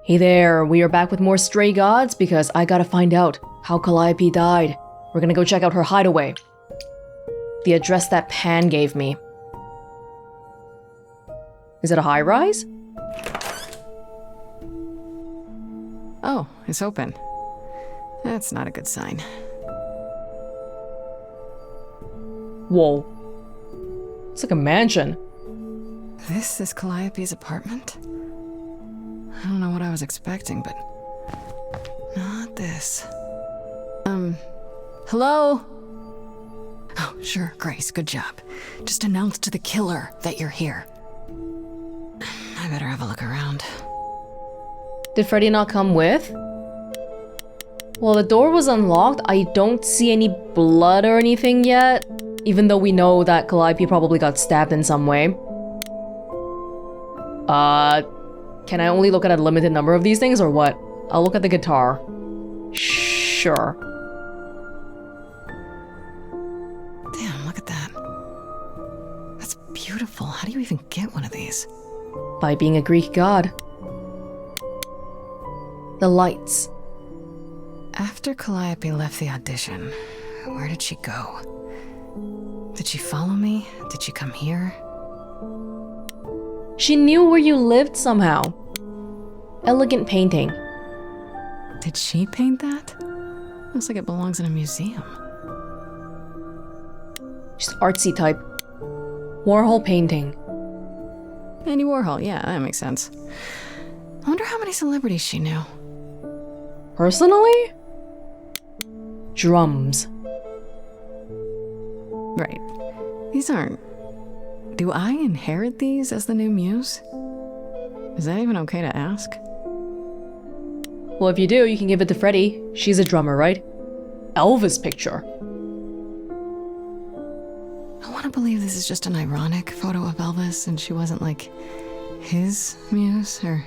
Hey there, we are back with more Stray Gods because I gotta find out how Calliope died. We're gonna go check out her hideaway. The address that Pan gave me. Is it a high-rise? Oh, it's open. That's not a good sign. Whoa. It's like a mansion. This is Calliope's apartment? I don't know what I was expecting, but not this. Hello? Oh, sure, Grace, good job. Just announce to the killer that you're here. I better have a look around. Did Freddy not come with? Well, the door was unlocked. I don't see any blood or anything yet, even though we know that Calliope probably got stabbed in some way. Can I only look at a limited number of these things or what? I'll look at the guitar. Sure. Damn, look at that. That's beautiful. How do you even get one of these? By being a Greek god. The lights. After Calliope left the audition, where did she go? Did she follow me? Did she come here? She knew where you lived somehow. Elegant painting. Did she paint that? Looks like it belongs in a museum. She's artsy type. Warhol painting. Andy Warhol, yeah, that makes sense. I wonder how many celebrities she knew. Personally? Drums. Right. These aren't... Do I inherit these as the new muse? Is that even okay to ask? Well, if you do, you can give it to Freddy. She's a drummer, right? Elvis picture. I want to believe this is just an ironic photo of Elvis and she wasn't like his muse, or...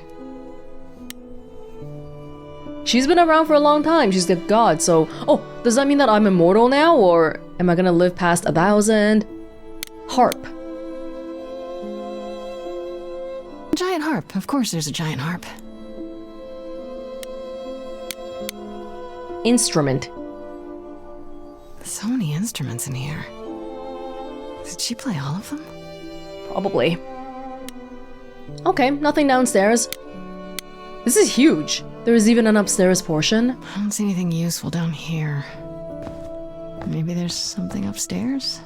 She's been around for a long time. She's the god, so... Oh, does that mean that I'm immortal now? Or am I gonna live past 1,000? Harp. Giant harp. Of course there's a giant harp. Instrument. So many instruments in here. Did she play all of them? Probably. Okay, nothing downstairs. This is huge. There's even an upstairs portion. I don't see anything useful down here. Maybe there's something upstairs?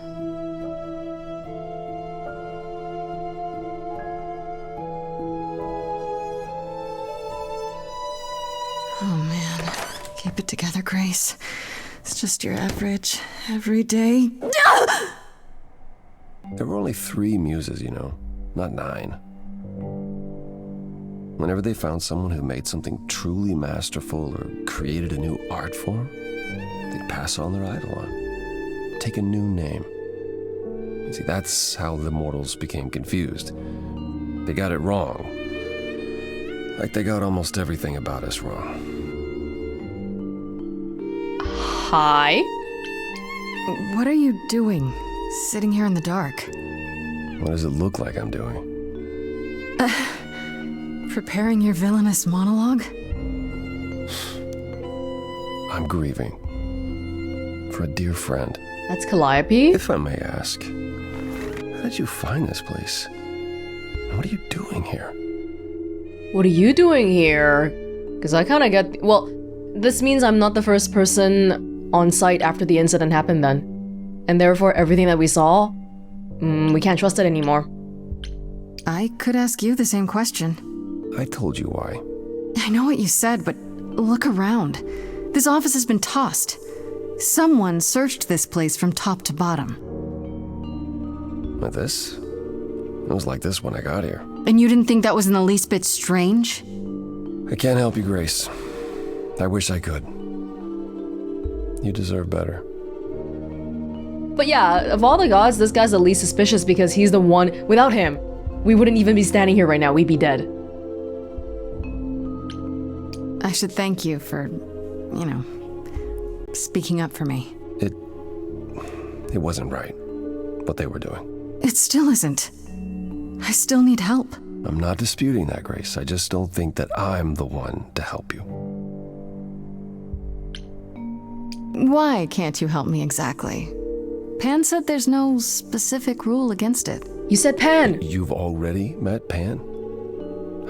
Oh man, keep it together, Grace. It's just your average, everyday... There were only 3 muses, you know, not 9. Whenever they found someone who made something truly masterful or created a new art form, they'd pass on their idol on, take a new name. You see, that's how the mortals became confused. They got it wrong. Like they got almost everything about us wrong. Hi? What are you doing, sitting here in the dark? What does it look like I'm doing? Preparing your villainous monologue? I'm grieving. For a dear friend. That's Calliope? If I may ask, how did you find this place? And what are you doing here? What are you doing here? Because I kind of get... Well, this means I'm not the first person on site after the incident happened then. And therefore, everything that we saw, we can't trust it anymore. I could ask you the same question. I told you why. I know what you said, but look around. This office has been tossed. Someone searched this place from top to bottom. With this? It was like this when I got here. And you didn't think that was in the least bit strange? I can't help you, Grace. I wish I could. You deserve better. But yeah, of all the gods, this guy's the least suspicious because he's the one... Without him, we wouldn't even be standing here right now. We'd be dead. I should thank you for, you know, speaking up for me. It wasn't right, what they were doing. It still isn't. I still need help. I'm not disputing that, Grace. I just don't think that I'm the one to help you. Why can't you help me exactly? Pan said there's no specific rule against it. You said Pan! You've already met Pan?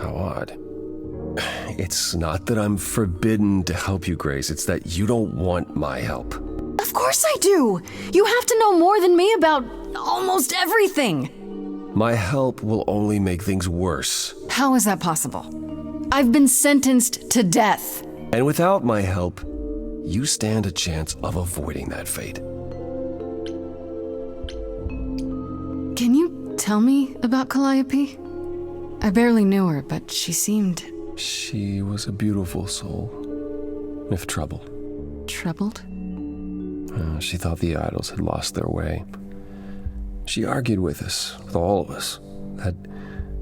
How odd. It's not that I'm forbidden to help you, Grace. It's that you don't want my help. Of course I do! You have to know more than me about almost everything! My help will only make things worse. How is that possible? I've been sentenced to death. And without my help, you stand a chance of avoiding that fate. Can you tell me about Calliope? I barely knew her, but she seemed... She was a beautiful soul, if troubled. Troubled? She thought the idols had lost their way. She argued with us, with all of us, that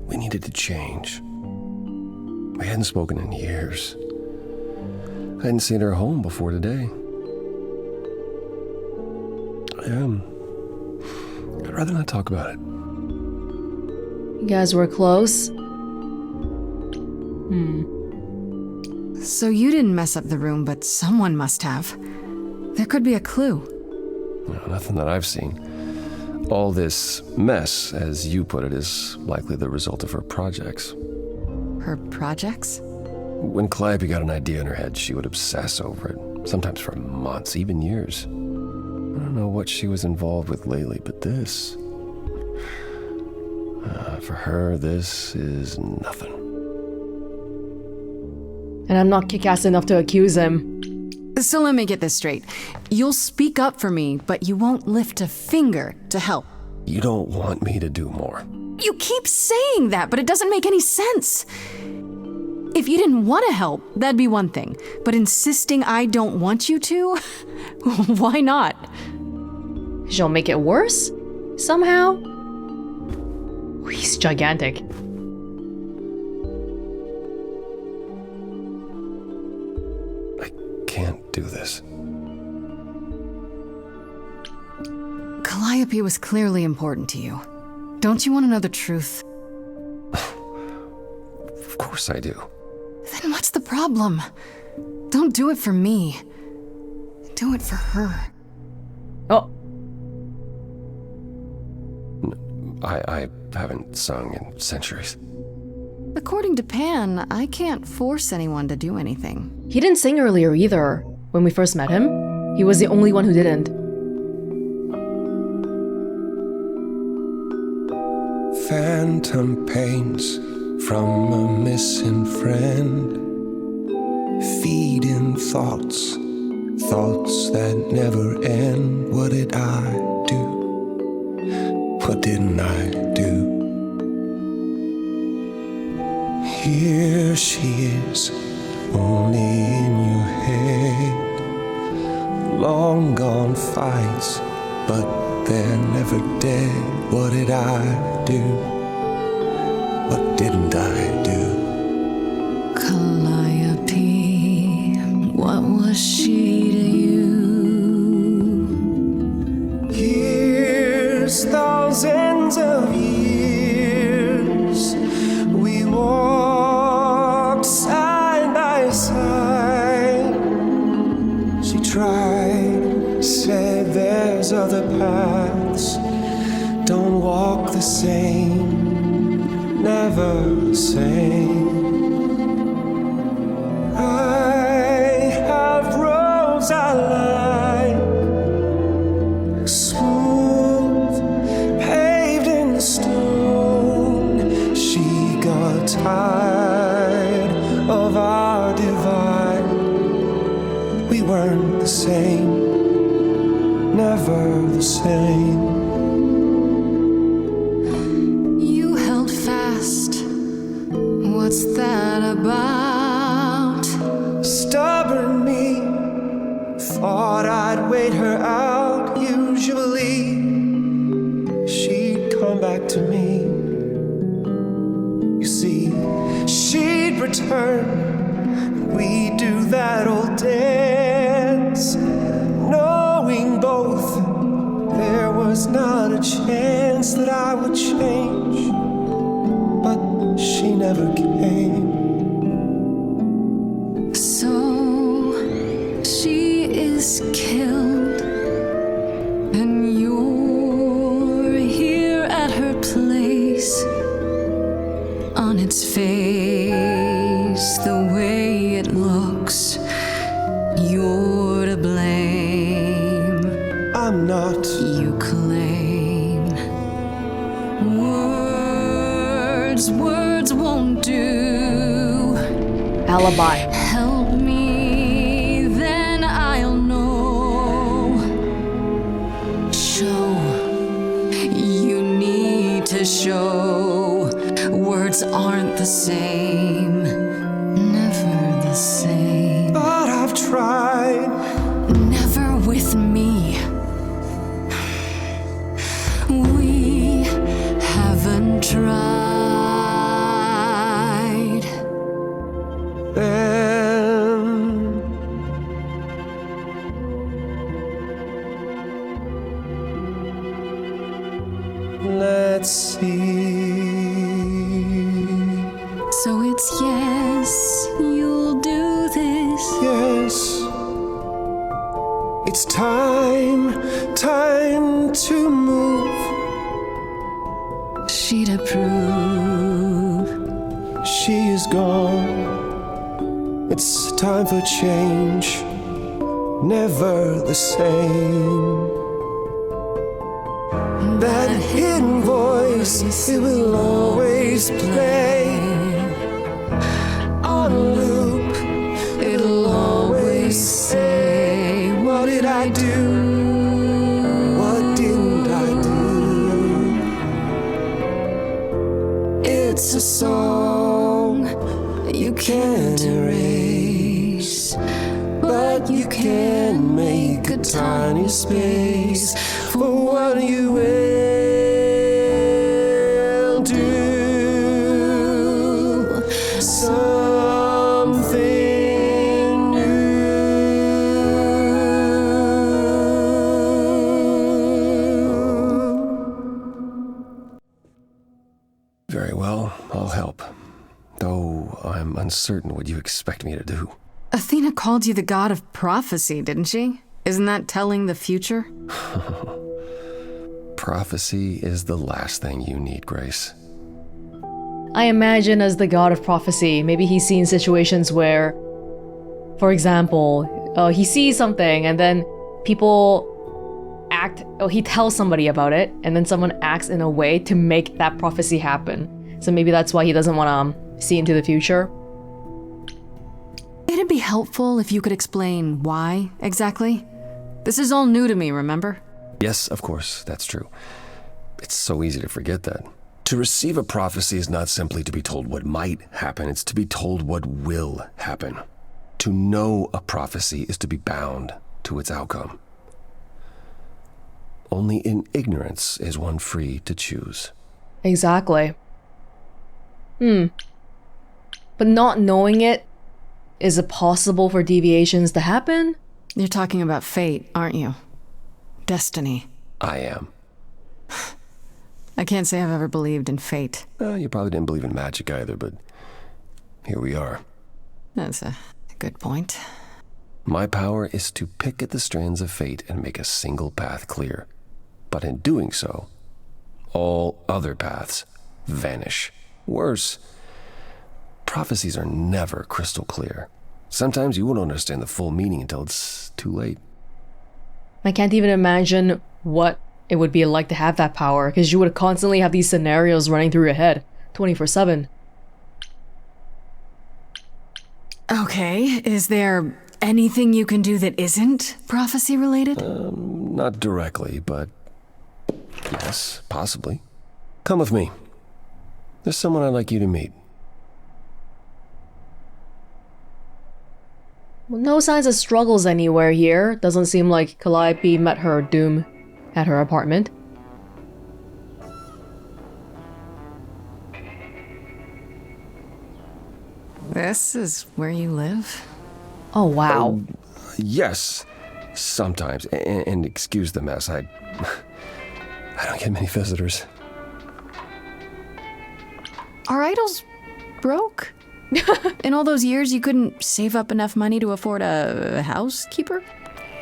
we needed to change. We hadn't spoken in years. I hadn't seen her home before today. I'd rather not talk about it. You guys were close? So you didn't mess up the room, but someone must have. There could be a clue. No, nothing that I've seen. All this mess, as you put it, is likely the result of her projects. Her projects? When Calliope got an idea in her head, she would obsess over it, sometimes for months, even years. I don't know what she was involved with lately, but this... for her, this is nothing. And I'm not kick-ass enough to accuse him. So let me get this straight. You'll speak up for me, but you won't lift a finger to help. You don't want me to do more. You keep saying that, but it doesn't make any sense. If you didn't want to help, that'd be one thing. But insisting I don't want you to? Why not? She'll make it worse? Somehow? He's gigantic. I can't do this. Calliope was clearly important to you. Don't you want to know the truth? Of course I do. Then what's the problem? Don't do it for me. Do it for her. Oh, I haven't sung in centuries. According to Pan, I can't force anyone to do anything. he didn't sing earlier either. When we first met him, he was the only one who didn't. Phantom pains from a missing friend, feeding thoughts, thoughts that never end. What did I do? What didn't I do? Here she is, only in your head. Long gone fights, but they're never dead. What did I do? What didn't I do? Calliope, what was she to you? Years, thousands of years, we walked side by side. She tried, said there's other paths. Don't walk the same, never the same. I have roads I like, smooth, paved in stone. She got tired of our divide. We weren't the same, never the same. You held fast. What's that about? Stubborn me, thought I'd wait her out. Usually, she'd come back to me. You see, she'd return. We'd do that old dance, knowing both there was not a chance that I would change. But she never came. So she is killed, and you're here at her place. On its face, the way it looks, you're to blame. I'm not. You claim words won't do. Alibi. Help me, then I'll know. Show. You need to show. Words aren't the same. Never the same. But I've tried. Never with me. We haven't tried. Then let's see. So it's yes, you'll do this. Yes, it's time to move. She'd approve. She is gone. It's time for change. Never the same. That hidden voice, it will always play. On a loop, it'll always say, what did I do? What didn't I do? It's a song you can't erase, but you can make a tiny space for what you will do. Something new. Very well, I'll help. Though I'm uncertain what you expect me to do. Athena called you the god of prophecy, didn't she? Isn't that telling the future? Prophecy is the last thing you need, Grace. I imagine as the god of prophecy, maybe he's seen situations where, for example, he sees something and then people act, he tells somebody about it and then someone acts in a way to make that prophecy happen. So maybe that's why he doesn't want to see into the future. It'd be helpful if you could explain why exactly. This is all new to me, remember? Yes, of course, that's true. It's so easy to forget that. To receive a prophecy is not simply to be told what might happen, it's to be told what will happen. To know a prophecy is to be bound to its outcome. Only in ignorance is one free to choose. Exactly. But not knowing it, is it possible for deviations to happen? You're talking about fate, aren't you? Destiny. I am. I can't say I've ever believed in fate. You probably didn't believe in magic either, but here we are. That's a good point. My power is to pick at the strands of fate and make a single path clear. But in doing so, all other paths vanish. Worse, prophecies are never crystal clear. Sometimes you won't understand the full meaning until it's too late. I can't even imagine what it would be like to have that power, because you would constantly have these scenarios running through your head 24/7. Okay, is there anything you can do that isn't prophecy related? Not directly, but yes, possibly. Come with me. There's someone I'd like you to meet. Well, no signs of struggles anywhere here. Doesn't seem like Calliope met her doom at her apartment. This is where you live? Oh, wow. Yes, sometimes. And excuse the mess. I don't get many visitors. Are idols broke? In all those years, you couldn't save up enough money to afford a housekeeper?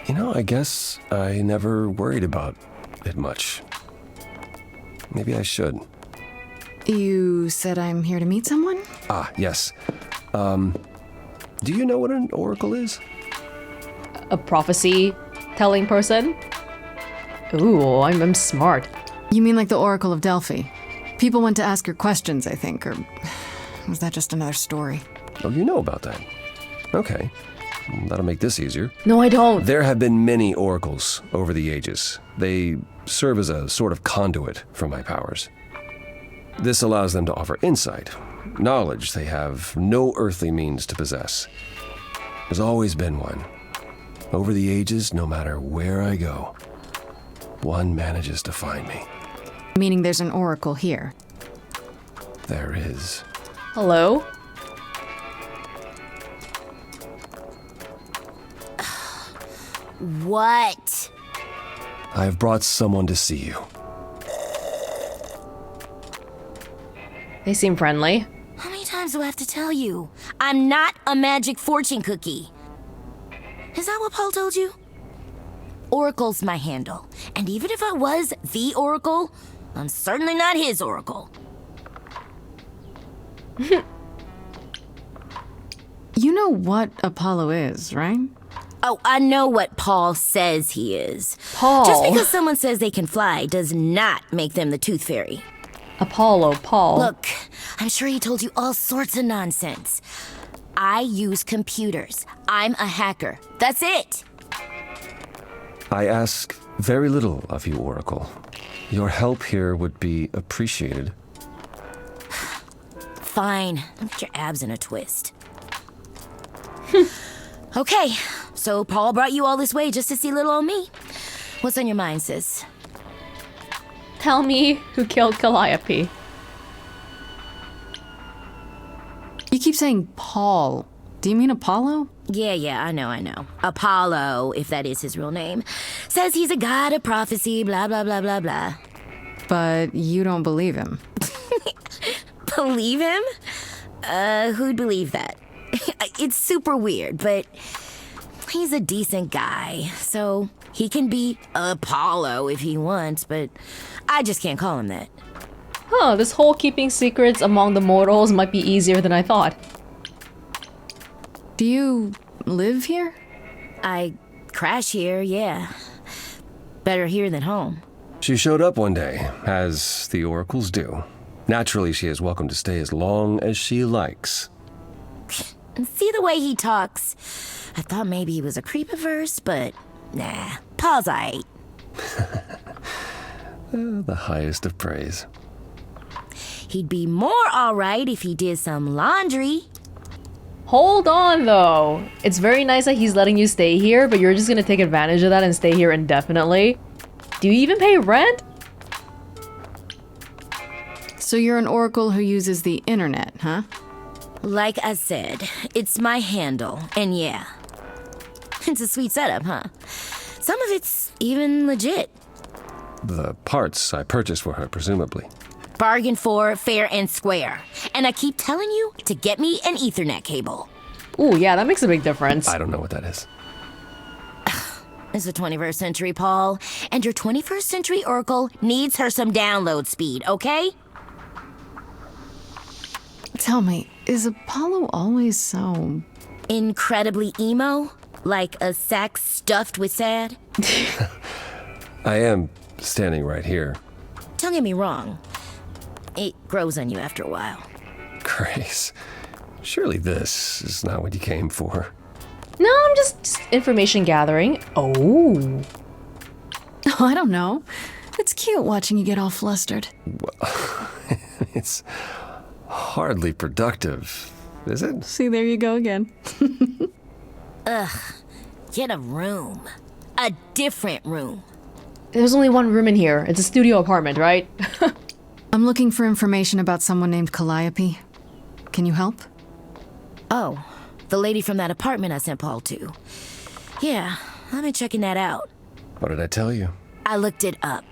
You know, I guess I never worried about it much. Maybe I should. You said I'm here to meet someone? Ah, yes. Do you know what an oracle is? A prophecy-telling person? Ooh, I'm smart. You mean like the Oracle of Delphi? People went to ask her questions, I think, or was that just another story? Oh, you know about that. Okay. That'll make this easier. No, I don't. There have been many oracles over the ages. They serve as a sort of conduit for my powers. This allows them to offer insight, knowledge they have no earthly means to possess. There's always been one. Over the ages, no matter where I go, one manages to find me. Meaning there's an oracle here. There is. Hello? What? I've brought someone to see you. They seem friendly. How many times do I have to tell you? I'm not a magic fortune cookie. Is that what Paul told you? Oracle's my handle. And even if I was the oracle, I'm certainly not his oracle. You know what Apollo is, right? Oh, I know what Paul says he is. Paul. Just because someone says they can fly does not make them the Tooth Fairy. Apollo, Paul. Look, I'm sure he told you all sorts of nonsense. I use computers. I'm a hacker. That's it. I ask very little of you, Oracle. Your help here would be appreciated. Fine. Don't get your abs in a twist. Okay, so Paul brought you all this way just to see little old me. What's on your mind, sis? Tell me who killed Calliope. You keep saying Paul. Do you mean Apollo? Yeah, I know. Apollo, if that is his real name, says he's a god of prophecy, blah, blah, blah, blah, blah. But you don't believe him. Believe him? Who'd believe that? It's super weird, but he's a decent guy, so he can be Apollo if he wants, but I just can't call him that. Huh, this whole keeping secrets among the mortals might be easier than I thought. Do you live here? I crash here, yeah. Better here than home. She showed up one day, as the oracles do. Naturally, she is welcome to stay as long as she likes. And see the way he talks. I thought maybe he was a creep-averse, but nah, Paul's aight. The highest of praise. He'd be more alright if he did some laundry. Hold on, though. It's very nice that he's letting you stay here, but you're just gonna take advantage of that and stay here indefinitely. Do you even pay rent? So you're an oracle who uses the internet, huh? Like I said, it's my handle, and yeah. It's a sweet setup, huh? Some of it's even legit. The parts I purchased for her, presumably. Bargain for, fair and square. And I keep telling you to get me an Ethernet cable. Ooh, yeah, that makes a big difference. I don't know what that is. It's the 21st century, Paul. And your 21st century oracle needs her some download speed, okay? Tell me, is Apollo always so... Incredibly emo? Like a sack stuffed with sad? I am standing right here. Don't get me wrong. It grows on you after a while. Grace, surely this is not what you came for. No, I'm just information gathering. Oh. Oh, I don't know. It's cute watching you get all flustered. Well, it's hardly productive, is it? See, there you go again. Get a room. A different room. There's only one room in here. It's a studio apartment, right? I'm looking for information about someone named Calliope. Can you help? Oh, the lady from that apartment I sent Paul to. Yeah, I've been checking that out. What did I tell you? I looked it up.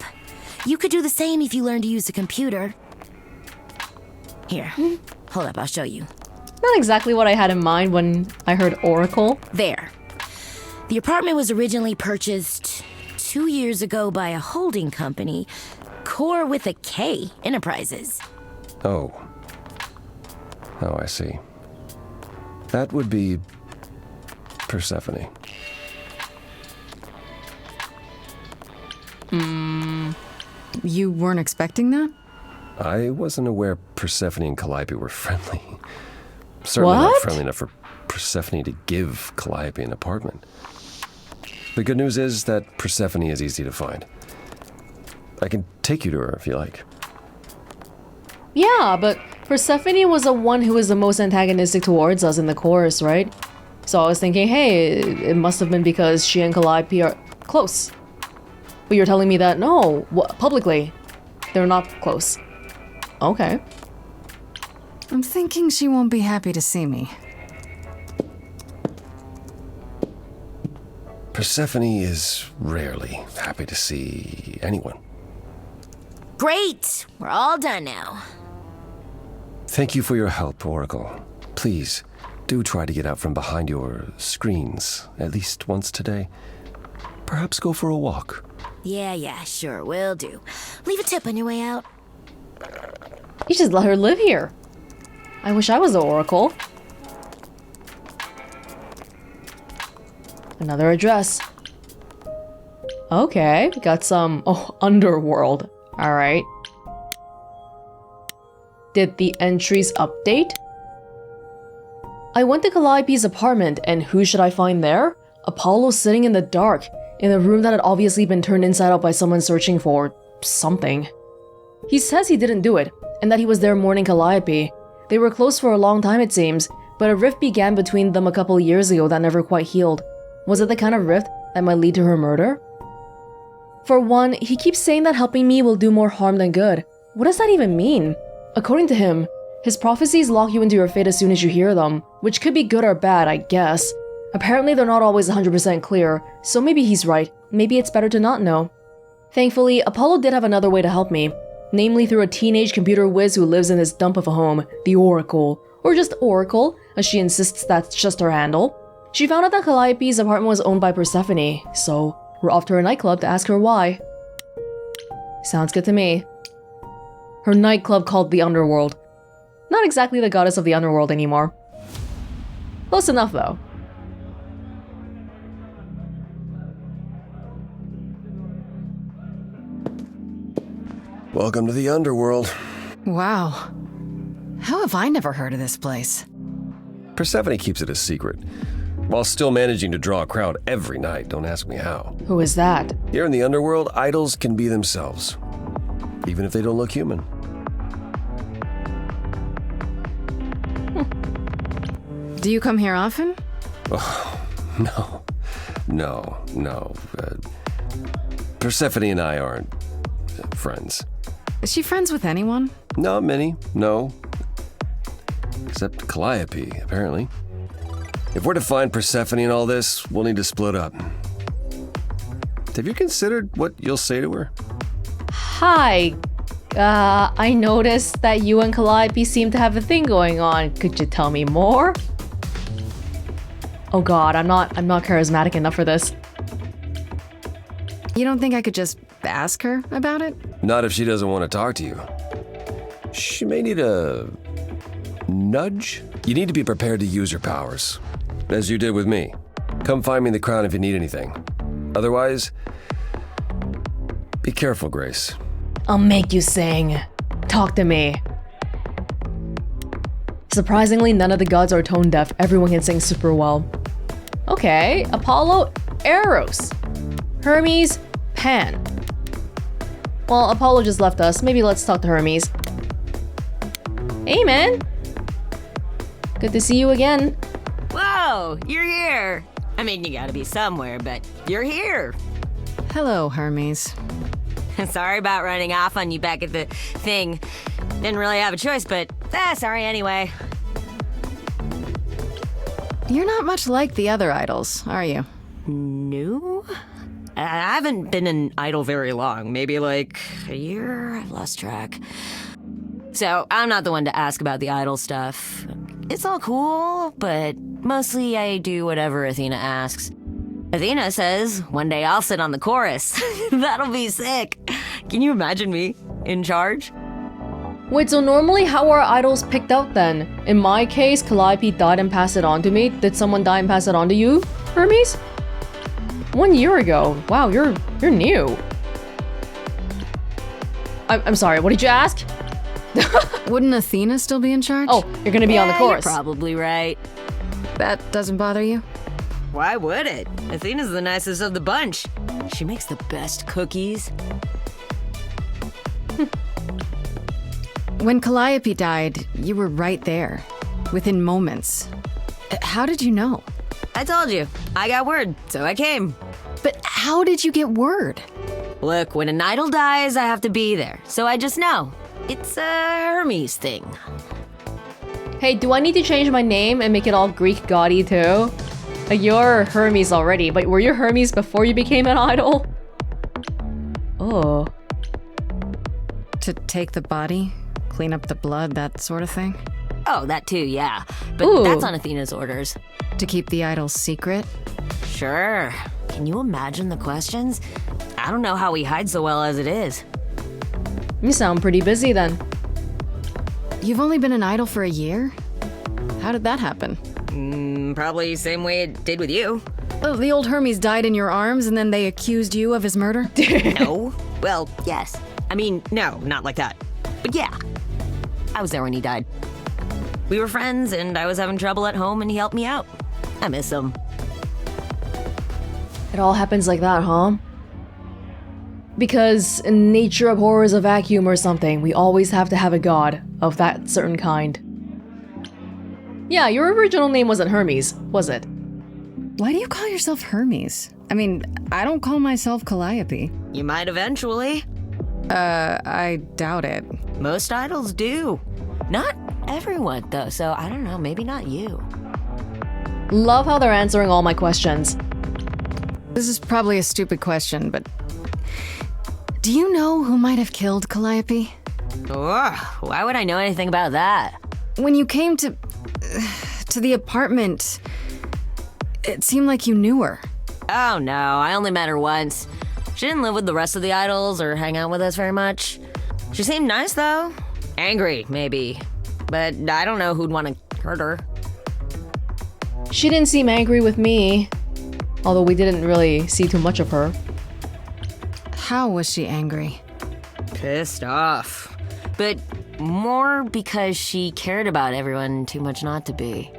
You could do the same if you learned to use a computer. Here, hold up, I'll show you. Not exactly what I had in mind when I heard Oracle. There. The apartment was originally purchased 2 years ago by a holding company, Core with a K Enterprises. Oh, I see. That would be Persephone. You weren't expecting that? I wasn't aware Persephone and Calliope were friendly. Certainly not What? friendly enough for Persephone to give Calliope an apartment. The good news is that Persephone is easy to find. I can take you to her if you like. Yeah, but Persephone was the one who was the most antagonistic towards us in the chorus, right? So I was thinking, hey, it must have been because she and Calliope are close. But you're telling me that, no, publicly, they're not close. Okay. I'm thinking she won't be happy to see me. Persephone is rarely happy to see anyone. Great! We're all done now. Thank you for your help, Oracle. Please, do try to get out from behind your screens at least once today. Perhaps go for a walk. Yeah, sure, will do. Leave a tip on your way out. You just let her live here. I wish I was the Oracle. Another address. Okay, we got some... Oh, Underworld. Alright. Did the entries update? I went to Calliope's apartment, and who should I find there? Apollo sitting in the dark, in a room that had obviously been turned inside out by someone searching for... something. He says he didn't do it, and that he was there mourning Calliope. They were close for a long time, it seems, but a rift began between them a couple years ago that never quite healed. Was it the kind of rift that might lead to her murder? For one, he keeps saying that helping me will do more harm than good. What does that even mean? According to him, his prophecies lock you into your fate as soon as you hear them, which could be good or bad, I guess. Apparently they're not always 100% clear, so maybe he's right. Maybe it's better to not know. Thankfully, Apollo did have another way to help me, namely through a teenage computer whiz who lives in this dump of a home, the Oracle, or just Oracle, as she insists that's just her handle. She found out that Calliope's apartment was owned by Persephone, so we're off to her nightclub to ask her why. Sounds good to me. Her nightclub called the Underworld. Not exactly the goddess of the Underworld anymore. Close enough, though. Welcome to the Underworld. Wow. How have I never heard of this place? Persephone keeps it a secret, while still managing to draw a crowd every night. Don't ask me how. Who is that? Here in the Underworld, idols can be themselves, even if they don't look human. Do you come here often? Oh, no. Persephone and I aren't friends. Is she friends with anyone? Not many, no. Except Calliope, apparently. If we're to find Persephone in all this, we'll need to split up. Have you considered what you'll say to her? Hi. I noticed that you and Calliope seem to have a thing going on. Could you tell me more? Oh god, I'm not charismatic enough for this. You don't think I could just ask her about it? Not if she doesn't want to talk to you. She may need a nudge. You need to be prepared to use your powers, as you did with me. Come find me in the crown if you need anything. Otherwise, be careful, Grace. I'll make you sing. Talk to me. Surprisingly, none of the gods are tone deaf. Everyone can sing super well. Okay, Apollo, Eros. Hermes, Pan. Well, Apollo just left us. Maybe let's talk to Hermes. Hey, man. Good to see you again. Whoa, you're here. I mean, you gotta be somewhere, but you're here. Hello, Hermes. Sorry about running off on you back at the thing. Didn't really have a choice, but sorry anyway. You're not much like the other idols, are you? No? I haven't been an idol very long. Maybe like a year? I've lost track. So I'm not the one to ask about the idol stuff. It's all cool, but mostly I do whatever Athena asks. Athena says one day I'll sit on the chorus. That'll be sick. Can you imagine me in charge? Wait, so normally how are idols picked out then? In my case, Calliope died and passed it on to me. Did someone die and pass it on to you, Hermes? 1 year ago. Wow, you're new. I'm sorry, what did you ask? Wouldn't Athena still be in charge? Oh, you're gonna be on the chorus. You're probably right. That doesn't bother you? Why would it? Athena's the nicest of the bunch. She makes the best cookies. When Calliope died, you were right there, within moments. How did you know? I told you. I got word, so I came. But how did you get word? Look, when an idol dies, I have to be there. So I just know. It's a Hermes thing. Hey, do I need to change my name and make it all Greek gaudy too? Like, you're Hermes already, but were you Hermes before you became an idol? Oh. To take the body, clean up the blood, that sort of thing? Oh, that too, yeah. But Ooh. that's on Athena's orders. To keep the idol secret? Sure. Can you imagine the questions? I don't know how he hides so well as it is. You sound pretty busy then. You've only been an idol for a year? How did that happen? Probably same way it did with you. Oh, the old Hermes died in your arms and then they accused you of his murder? No. Well, yes. I mean, no, not like that. But yeah. I was there when he died. We were friends and I was having trouble at home and he helped me out. I miss him. It all happens like that, huh? Because nature abhors a vacuum or something. We always have to have a god of that certain kind. Yeah, your original name wasn't Hermes, was it? Why do you call yourself Hermes? I mean, I don't call myself Calliope. You might eventually. I doubt it. Most idols do. Not everyone, though, so I don't know, maybe not you. Love how they're answering all my questions. This is probably a stupid question, but do you know who might have killed Calliope? Ugh, why would I know anything about that? When you came to the apartment, it seemed like you knew her. Oh no, I only met her once. She didn't live with the rest of the idols or hang out with us very much. She seemed nice though. Angry, maybe. But I don't know who'd want to hurt her. She didn't seem angry with me, although we didn't really see too much of her. How was she angry? Pissed off. But more because she cared about everyone too much not to be.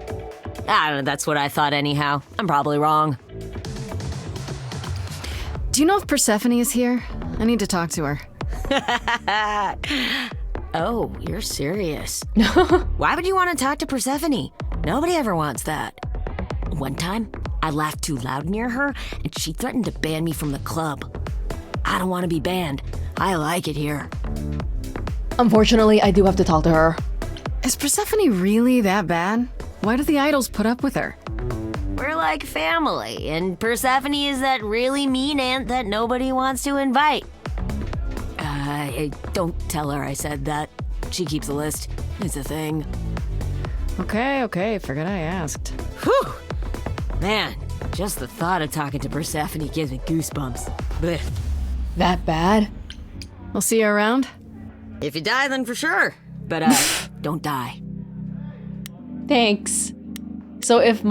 I don't know, that's what I thought anyhow. I'm probably wrong. Do you know if Persephone is here? I need to talk to her. Oh, you're serious. Why would you want to talk to Persephone? Nobody ever wants that. One time, I laughed too loud near her, and she threatened to ban me from the club. I don't want to be banned. I like it here. Unfortunately, I do have to talk to her. Is Persephone really that bad? Why do the idols put up with her? We're like family, and Persephone is that really mean aunt that nobody wants to invite. Don't tell her I said that. She keeps a list. It's a thing. Okay, forget I asked. Whew! Man, just the thought of talking to Persephone gives me goosebumps. Blech. That bad? We'll see you around? If you die, then for sure. But, don't die. Thanks. So if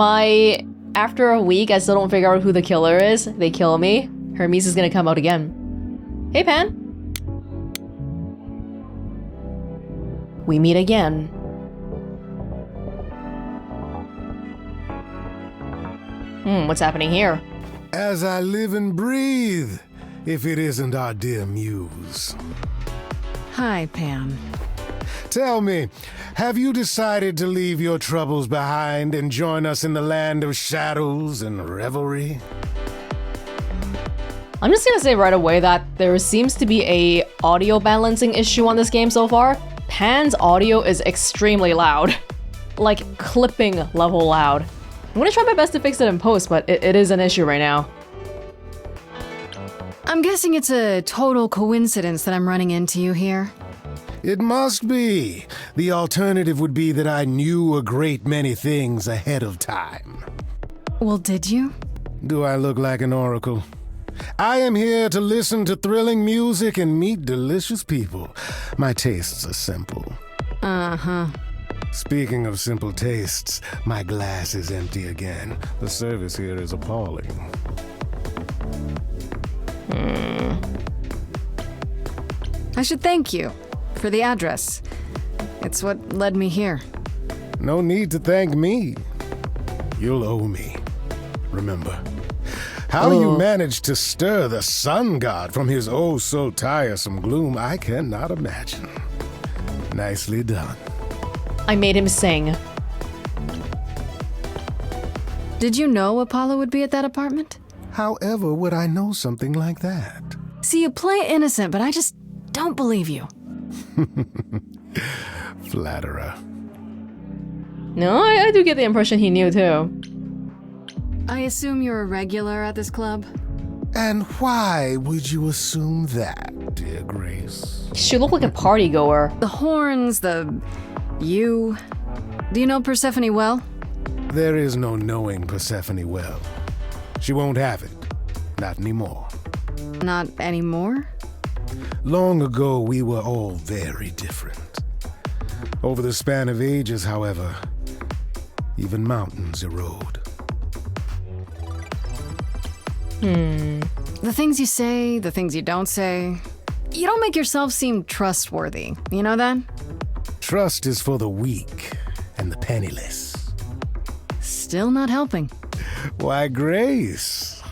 after a week I still don't figure out who the killer is, they kill me, Hermes is gonna come out again. Hey, Pan. We meet again. What's happening here? As I live and breathe, if it isn't our dear Muse. Hi, Pam. Tell me, have you decided to leave your troubles behind and join us in the land of shadows and revelry? I'm just gonna say right away that there seems to be a audio balancing issue on this game so far. Pan's audio is extremely loud. Like clipping level loud. I'm gonna try my best to fix it in post, but it is an issue right now. I'm guessing it's a total coincidence that I'm running into you here. It must be. The alternative would be that I knew a great many things ahead of time. Well, did you? Do I look like an oracle? I am here to listen to thrilling music and meet delicious people. My tastes are simple. Uh-huh. Speaking of simple tastes, my glass is empty again. The service here is appalling. I should thank you for the address. It's what led me here. No need to thank me. You'll owe me. Remember, how you managed to stir the sun god from his oh-so-tiresome gloom, I cannot imagine. Nicely done. I made him sing. Did you know Apollo would be at that apartment? However would I know something like that? See, you play innocent, but I just don't believe you. Flatterer. No, I do get the impression he knew too. I assume you're a regular at this club? And why would you assume that, dear Grace? She looked like a party goer. The horns, you. Do you know Persephone well? There is no knowing Persephone well. She won't have it. Not anymore. Not anymore? Long ago, we were all very different. Over the span of ages, however, even mountains erode. The things you say, the things you don't say. You don't make yourself seem trustworthy. You know that? Trust is for the weak and the penniless. Still not helping. Why, Grace,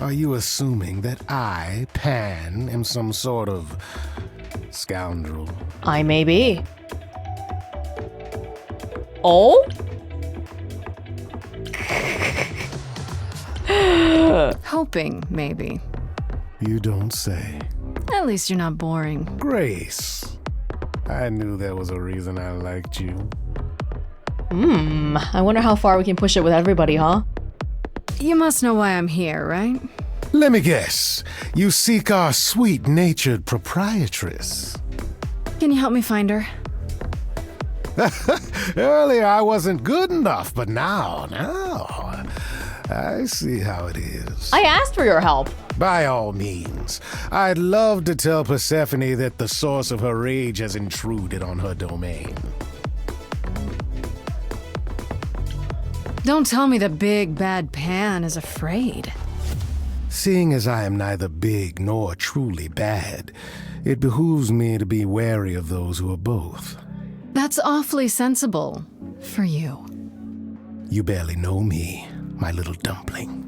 are you assuming that I, Pan, am some sort of scoundrel? I may be. Oh? Hoping, maybe. You don't say. At least you're not boring. Grace, I knew there was a reason I liked you. I wonder how far we can push it with everybody, huh? You must know why I'm here, right? Let me guess. You seek our sweet-natured proprietress. Can you help me find her? Earlier I wasn't good enough, but now, I see how it is. I asked for your help. By all means. I'd love to tell Persephone that the source of her rage has intruded on her domain. Don't tell me the big bad Pan is afraid. Seeing as I am neither big nor truly bad, it behooves me to be wary of those who are both. That's awfully sensible for you. You barely know me, my little dumpling.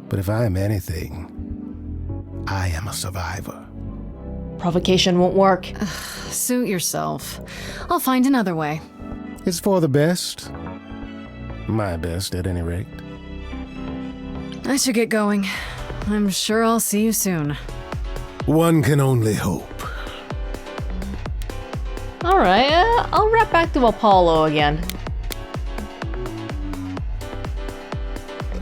But if I am anything, I am a survivor. Provocation won't work. Suit yourself. I'll find another way. It's for the best. My best, at any rate. I should get going. I'm sure I'll see you soon. One can only hope. Alright, I'll wrap back to Apollo again.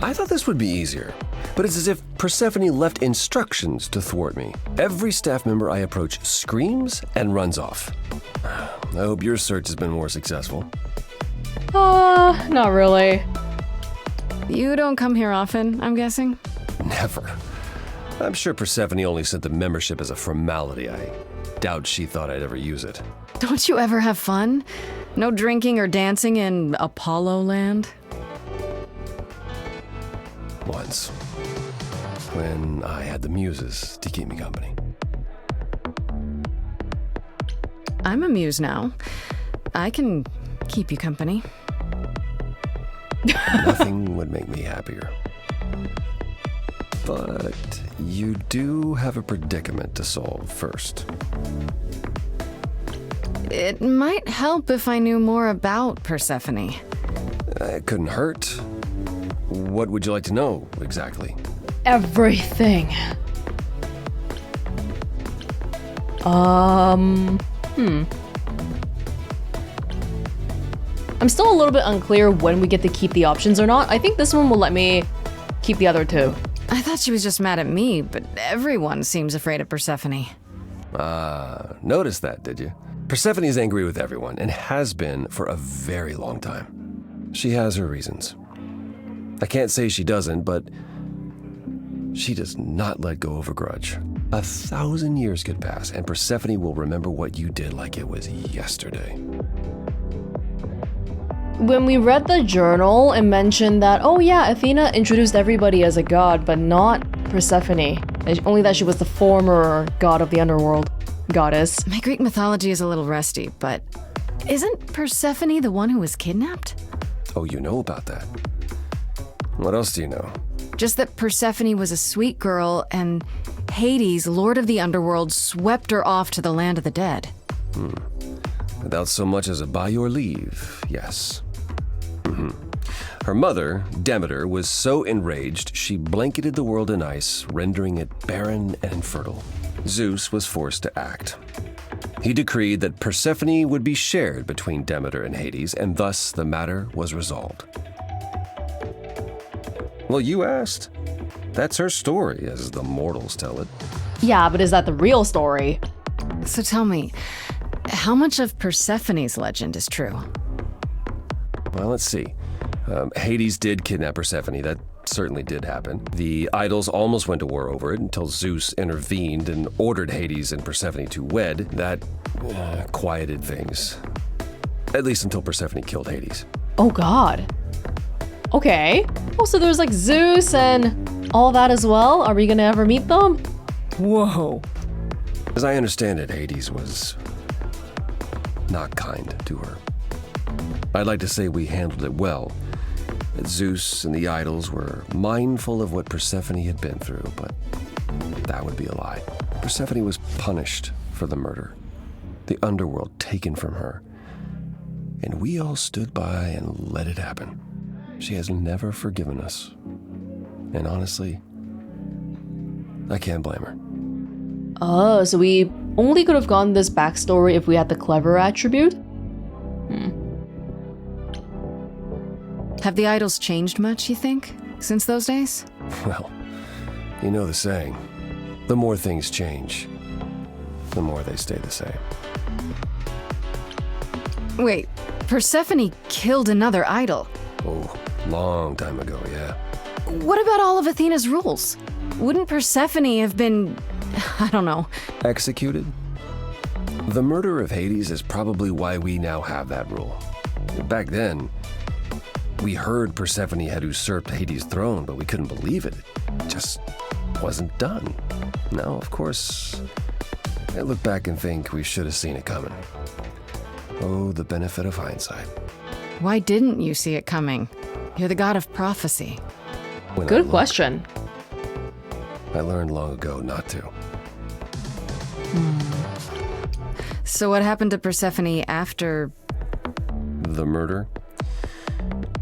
I thought this would be easier, but it's as if Persephone left instructions to thwart me. Every staff member I approach screams and runs off. I hope your search has been more successful. Not really. You don't come here often, I'm guessing? Never. I'm sure Persephone only sent the membership as a formality. I doubt she thought I'd ever use it. Don't you ever have fun? No drinking or dancing in Apollo land? Once. When I had the muses to keep me company. I'm a muse now. I can keep you company. Nothing would make me happier. But you do have a predicament to solve first. It might help if I knew more about Persephone. It couldn't hurt. What would you like to know, exactly? Everything. I'm still a little bit unclear when we get to keep the options or not. I think this one will let me keep the other two. I thought she was just mad at me, but everyone seems afraid of Persephone. Noticed that, did you? Persephone's angry with everyone and has been for a very long time. She has her reasons. I can't say she doesn't, but she does not let go of a grudge. 1,000 years could pass, and Persephone will remember what you did like it was yesterday. When we read the journal, it mentioned that, oh yeah, Athena introduced everybody as a god, but not Persephone. Only that she was the former god of the underworld. Goddess. My Greek mythology is a little rusty, but isn't Persephone the one who was kidnapped? Oh, you know about that. What else do you know? Just that Persephone was a sweet girl and Hades, lord of the underworld, swept her off to the land of the dead. Without so much as a by your leave, yes. Her mother, Demeter, was so enraged she blanketed the world in ice, rendering it barren and infertile. Zeus was forced to act. He decreed that Persephone would be shared between Demeter and Hades, and thus the matter was resolved. Well, you asked. That's her story, as the mortals tell it. Yeah, but is that the real story? So tell me, how much of Persephone's legend is true? Well, let's see. Hades did kidnap Persephone. That certainly did happen. The idols almost went to war over it until Zeus intervened and ordered Hades and Persephone to wed. That quieted things. At least until Persephone killed Hades. Oh god. Okay. Oh, so there's like Zeus and all that as well? Are we gonna ever meet them? Whoa. As I understand it, Hades was not kind to her. I'd like to say we handled it well, that Zeus and the idols were mindful of what Persephone had been through, but that would be a lie. Persephone was punished for the murder, the underworld taken from her, and we all stood by and let it happen. She has never forgiven us, and honestly, I can't blame her. Oh, so we only could have gotten this backstory if we had the clever attribute? Have the idols changed much, you think, since those days? Well, you know the saying, the more things change, the more they stay the same. Wait, Persephone killed another idol. Oh, long time ago, yeah. What about all of Athena's rules? Wouldn't Persephone have been, I don't know, Executed? The murder of Hades is probably why we now have that rule. Back then, we heard Persephone had usurped Hades' throne, but we couldn't believe it. It just wasn't done. Now, of course, I look back and think we should have seen it coming. Oh, the benefit of hindsight. Why didn't you see it coming? You're the god of prophecy. When I Good look, question. I learned long ago not to. So what happened to Persephone after... The murder?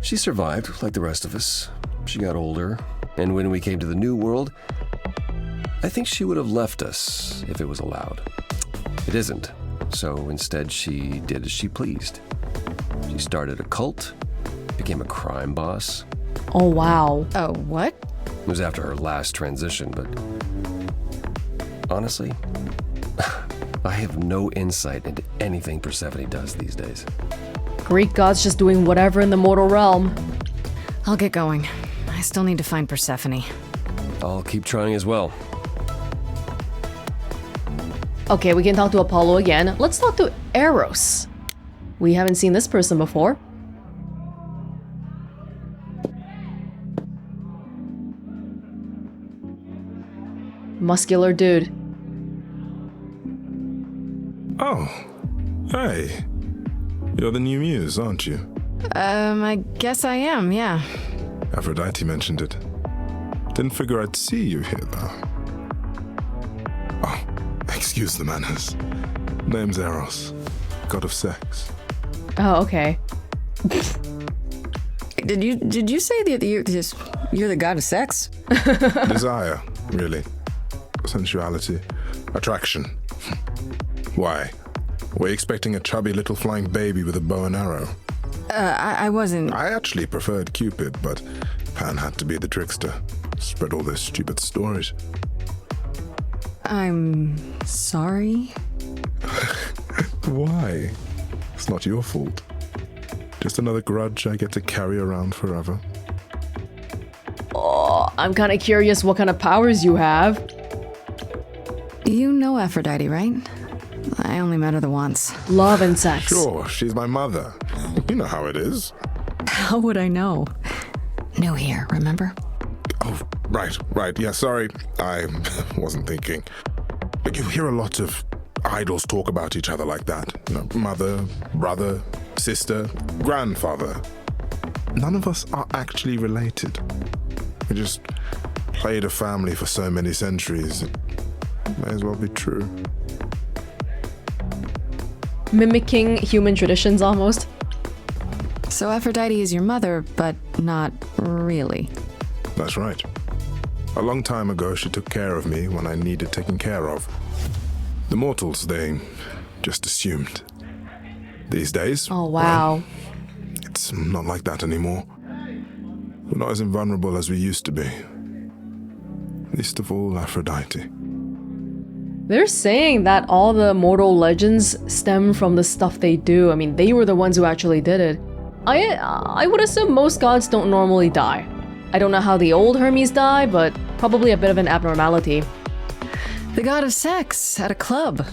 She survived, like the rest of us. She got older, and when we came to the new world, I think she would have left us if it was allowed. It isn't, so instead she did as she pleased. She started a cult, became a crime boss. Oh wow. Oh, what? It was after her last transition, but honestly, I have no insight into anything Persephone does these days. Greek gods just doing whatever in the mortal realm. I'll get going. I still need to find Persephone. I'll keep trying as well. Okay, we can talk to Apollo again. Let's talk to Eros. We haven't seen this person before. Muscular dude. Oh, hey. You're the new muse, aren't you? I guess I am, yeah. Aphrodite mentioned it. Didn't figure I'd see you here, though. Oh, excuse the manners. Name's Eros, god of sex. Oh, okay. Did you say that you're the god of sex? Desire, really. Sensuality. Attraction. Why? Were you expecting a chubby little flying baby with a bow and arrow? I wasn't... I actually preferred Cupid, but Pan had to be the trickster. Spread all those stupid stories. I'm sorry? Why? It's not your fault. Just another grudge I get to carry around forever. Oh, I'm kind of curious what kind of powers you have. You know Aphrodite, right? I only met her the once. Love and sex. Sure, she's my mother. You know how it is. How would I know? New here, remember? Oh, right. Yeah, sorry. I wasn't thinking. But you hear a lot of idols talk about each other like that. You know, mother, brother, sister, grandfather. None of us are actually related. We just played a family for so many centuries. It may as well be true. Mimicking human traditions almost. So Aphrodite is your mother, but not really. That's right. A long time ago, she took care of me when I needed taken care of. The mortals, they just assumed. These days... Oh, wow. Well, it's not like that anymore. We're not as invulnerable as we used to be. Least of all, Aphrodite. They're saying that all the mortal legends stem from the stuff they do. I mean, they were the ones who actually did it. I would assume most gods don't normally die. I don't know how the old Hermes die, but probably a bit of an abnormality. The god of sex at a club.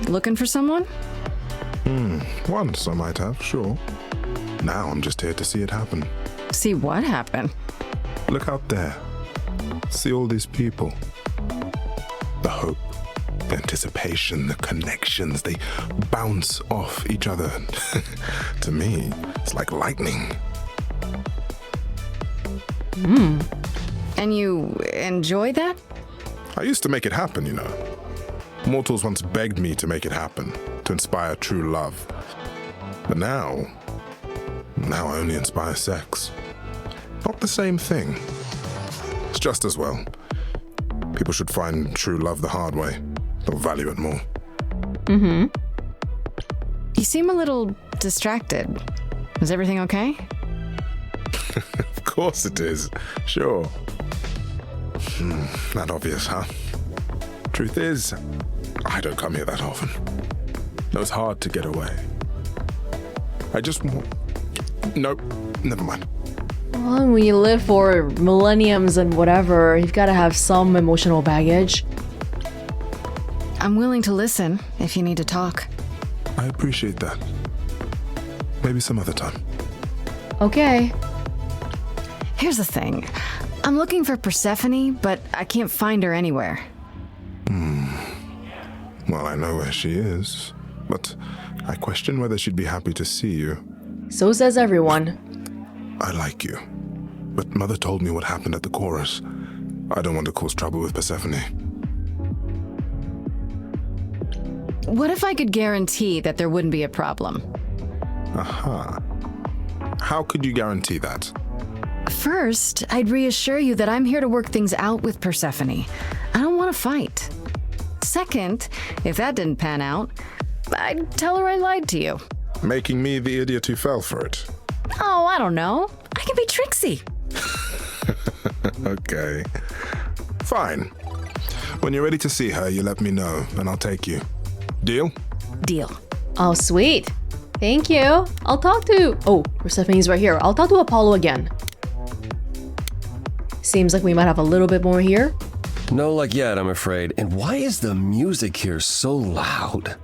Looking for someone? Once I might have, sure. Now I'm just here to see it happen. See what happened? Look out there. See all these people. The hope, the anticipation, the connections, they bounce off each other. To me, it's like lightning. And you enjoy that? I used to make it happen, you know. Mortals once begged me to make it happen, to inspire true love. But now I only inspire sex. Not the same thing. It's just as well. People should find true love the hard way. They'll value it more. You seem a little distracted. Is everything okay? Of course it is. Sure. Not obvious, huh? Truth is, I don't come here that often. No, it's hard to get away. I just want... Nope, never mind. Well, when you live for millenniums and whatever, you've got to have some emotional baggage. I'm willing to listen if you need to talk. I appreciate that. Maybe some other time. Okay. Here's the thing. I'm looking for Persephone, but I can't find her anywhere. Well, I know where she is, but I question whether she'd be happy to see you. So says everyone. I like you, but Mother told me what happened at the chorus. I don't want to cause trouble with Persephone. What if I could guarantee that there wouldn't be a problem? Aha. How could you guarantee that? First, I'd reassure you that I'm here to work things out with Persephone. I don't want to fight. Second, if that didn't pan out, I'd tell her I lied to you. Making me the idiot who fell for it. Oh, I don't know. I can be tricksy. Okay. Fine. When you're ready to see her, you let me know, and I'll take you. Deal? Deal. Oh, sweet. Thank you. I'll talk to... Oh, Persephone's right here. I'll talk to Apollo again. Seems like we might have a little bit more here. No luck yet, I'm afraid. And why is the music here so loud?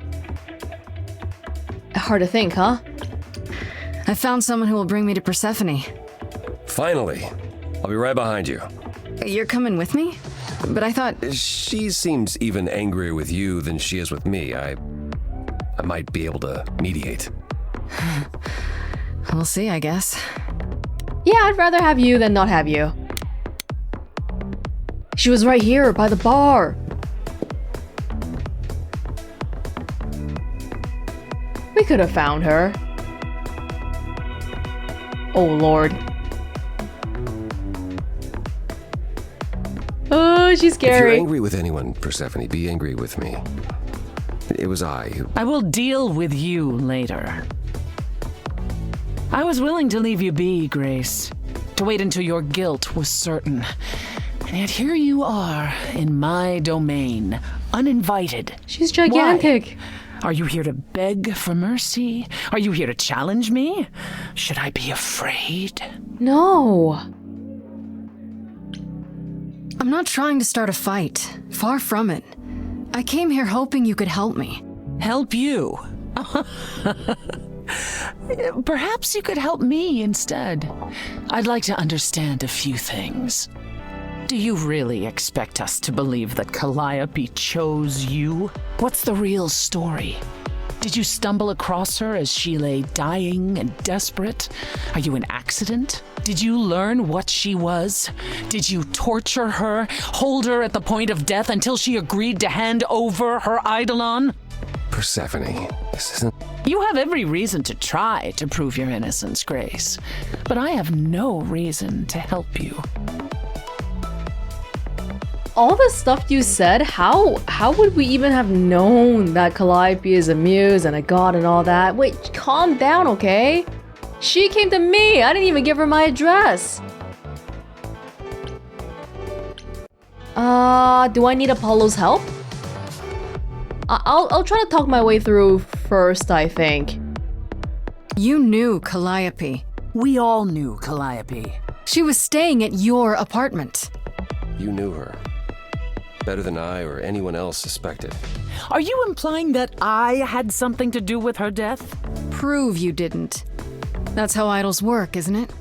Hard to think, huh? I found someone who will bring me to Persephone. Finally. I'll be right behind you. You're coming with me? But I thought... She seems even angrier with you than she is with me. I might be able to mediate. We'll see, I guess. Yeah, I'd rather have you than not have you. She was right here by the bar. We could have found her. Oh, Lord. Oh, she's If you're scary. angry with anyone, Persephone, be angry with me. It was I who... I will deal with you later. I was willing to leave you be, Grace, to wait until your guilt was certain. And yet here you are, in my domain, uninvited. She's gigantic. Are you here to beg for mercy? Are you here to challenge me? Should I be afraid? No. I'm not trying to start a fight. Far from it. I came here hoping you could help me. Help you? Perhaps you could help me instead. I'd like to understand a few things. Do you really expect us to believe that Calliope chose you? What's the real story? Did you stumble across her as she lay dying and desperate? Are you an accident? Did you learn what she was? Did you torture her, hold her at the point of death until she agreed to hand over her eidolon? Persephone, this isn't... You have every reason to try to prove your innocence, Grace, but I have no reason to help you. All the stuff you said, how would we even have known that Calliope is a muse and a god and all that? Wait, calm down, okay? She came to me. I didn't even give her my address. Do I need Apollo's help? I'll try to talk my way through first, I think. You knew Calliope. We all knew Calliope. She was staying at your apartment. You knew her. Better than I or anyone else suspected. Are you implying that I had something to do with her death? Prove you didn't. That's how idols work, isn't it?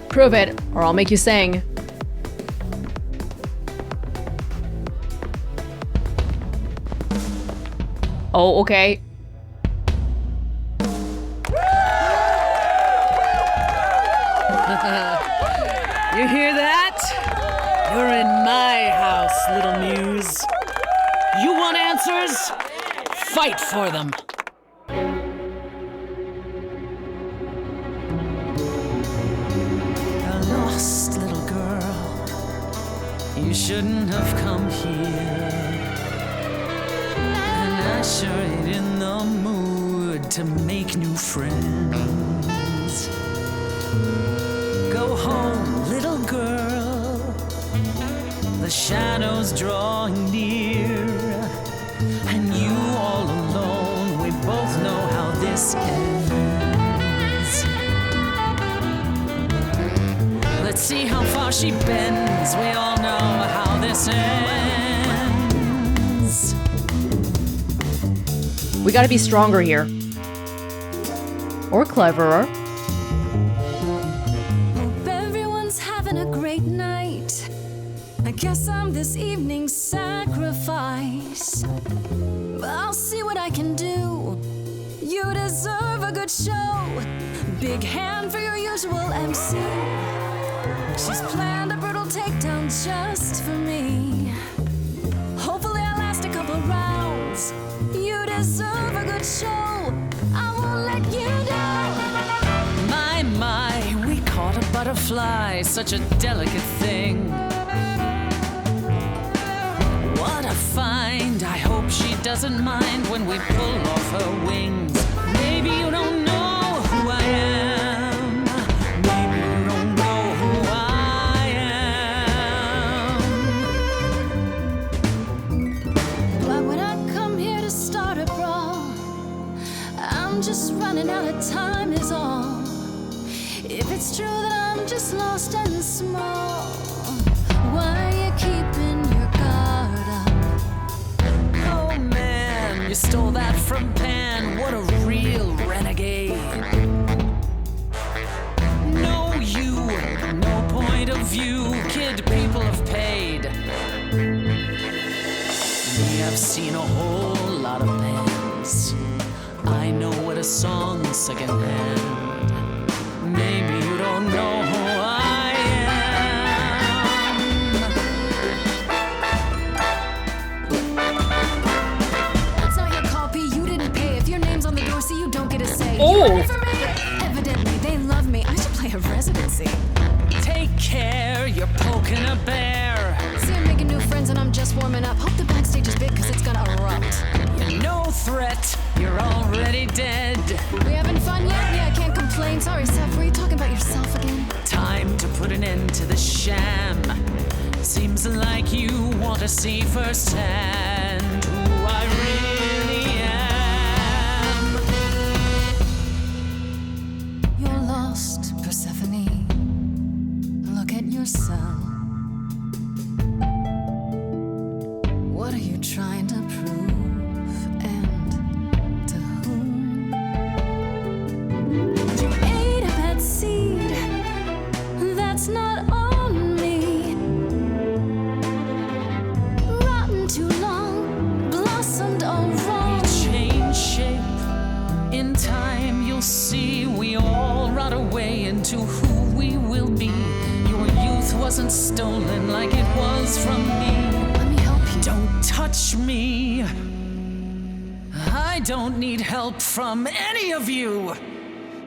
Prove it, or I'll make you sing. Oh, okay. You hear that? You're in my house, little muse. You want answers? Fight for them. A lost little girl. You shouldn't have come here. And I sure ain't in the mood to make new friends. Go home, little girl. The shadows drawing near, and you all alone. We both know how this ends. Let's see how far she bends. We all know how this ends. We gotta be stronger here. Or cleverer. I guess I'm this evening's sacrifice. I'll see what I can do. You deserve a good show. Big hand for your usual MC. She's planned a brutal takedown just for me. Hopefully I'll last a couple rounds. You deserve a good show. I won't let you down. My, we caught a butterfly, such a delicate thing. What a find. I hope she doesn't mind when we pull off her wings. Maybe you don't know who I am. Maybe you don't know who I am. Why would I come here to start a brawl? I'm just running out of time is all. If it's true that I'm just lost and small, why are you keeping your guard up? Oh man, you stole that from Pan. What a real renegade. No you, no point of view. Kid, people have paid. We have seen a whole lot of bands. I know what a song's secondhand. Maybe you don't know who I am. That's not your copy, you didn't pay. If your name's on the door, so you don't get a say. Oh! You for me? Evidently, they love me. I should play a residency. Take care, you're poking a bear. See, I'm making new friends and I'm just warming up. Hope the backstage is big, cause it's gonna erupt. You're no threat, you're already dead. We having fun yet? Yeah, I can't complain. Sorry, Seth, were you talking about yourself again? Time to put an end to the sham. Seems like you want to see firsthand who I really am. You're lost, Persephone. Look at yourself. What are you trying to prove? And to whom? You ate a bad seed. That's not on me. Rotten too long, blossomed all wrong. We change shape. In time, you'll see we all rot away into who we will be. Your youth wasn't stolen like it was from me. Let me help you. Don't touch me. I don't need help from any of you.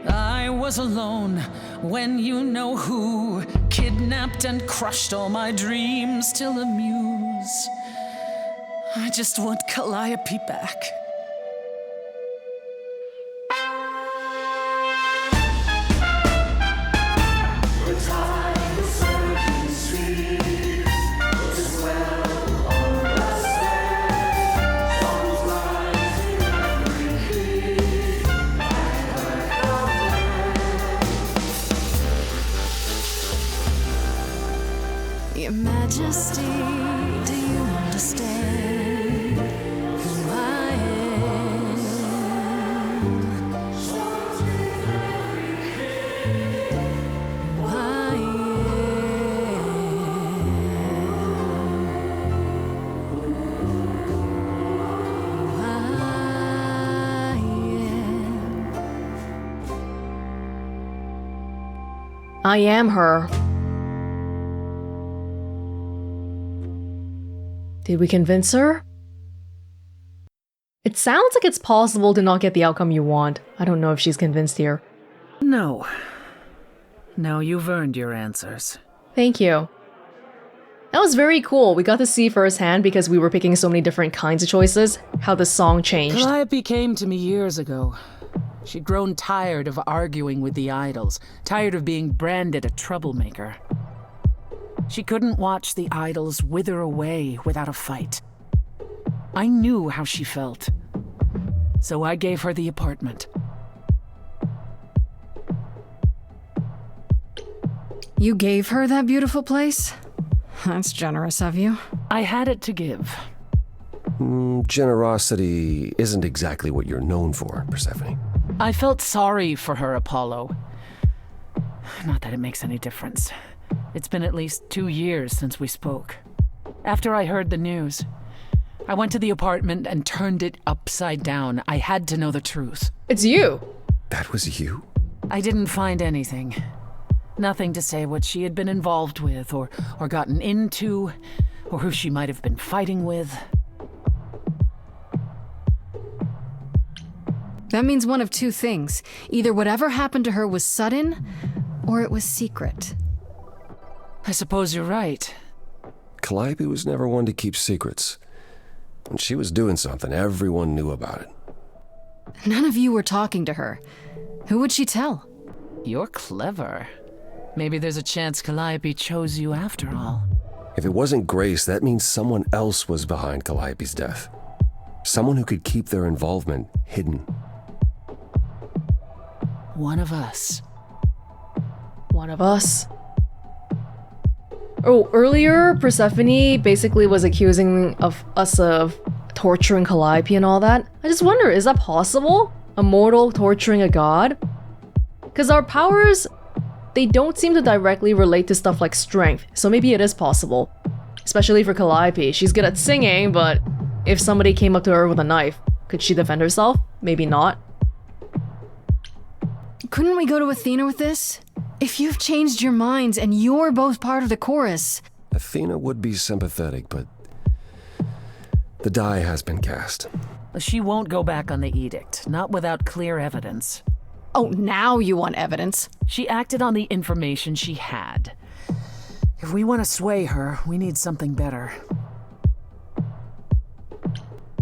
I was alone when you know who kidnapped and crushed all my dreams till a muse. I just want Calliope back. Your Majesty, do you understand who I am? Who I am. I am her. Did we convince her? It sounds like it's possible to not get the outcome you want. I don't know if she's convinced here. No. No, you've earned your answers. Thank you. That was very cool. We got to see firsthand, because we were picking so many different kinds of choices, how the song changed. Calliope came to me years ago. She'd grown tired of arguing with the idols, tired of being branded a troublemaker. She couldn't watch the idols wither away without a fight. I knew how she felt, so I gave her the apartment. You gave her that beautiful place? That's generous of you. I had it to give. Generosity isn't exactly what you're known for, Persephone. I felt sorry for her, Apollo. Not that it makes any difference. It's been at least 2 years since we spoke. After I heard the news, I went to the apartment and turned it upside down. I had to know the truth. It's you! That was you? I didn't find anything. Nothing to say what she had been involved with, or gotten into, or who she might have been fighting with. That means one of two things. Either whatever happened to her was sudden, or it was secret. I suppose you're right. Calliope was never one to keep secrets. When she was doing something, everyone knew about it. None of you were talking to her. Who would she tell? You're clever. Maybe there's a chance Calliope chose you after all. If it wasn't Grace, that means someone else was behind Calliope's death. Someone who could keep their involvement hidden. One of us. One of us. Oh, earlier, Persephone basically was accusing us of torturing Calliope and all that. I just wonder, is that possible? A mortal torturing a god? Because our powers, they don't seem to directly relate to stuff like strength, so maybe it is possible. Especially for Calliope. She's good at singing, but if somebody came up to her with a knife, could she defend herself? Maybe not. Couldn't we go to Athena with this? If you've changed your minds and you're both part of the chorus. Athena would be sympathetic, but the die has been cast. She won't go back on the edict, not without clear evidence. Oh, now you want evidence. She acted on the information she had. If we want to sway her, we need something better.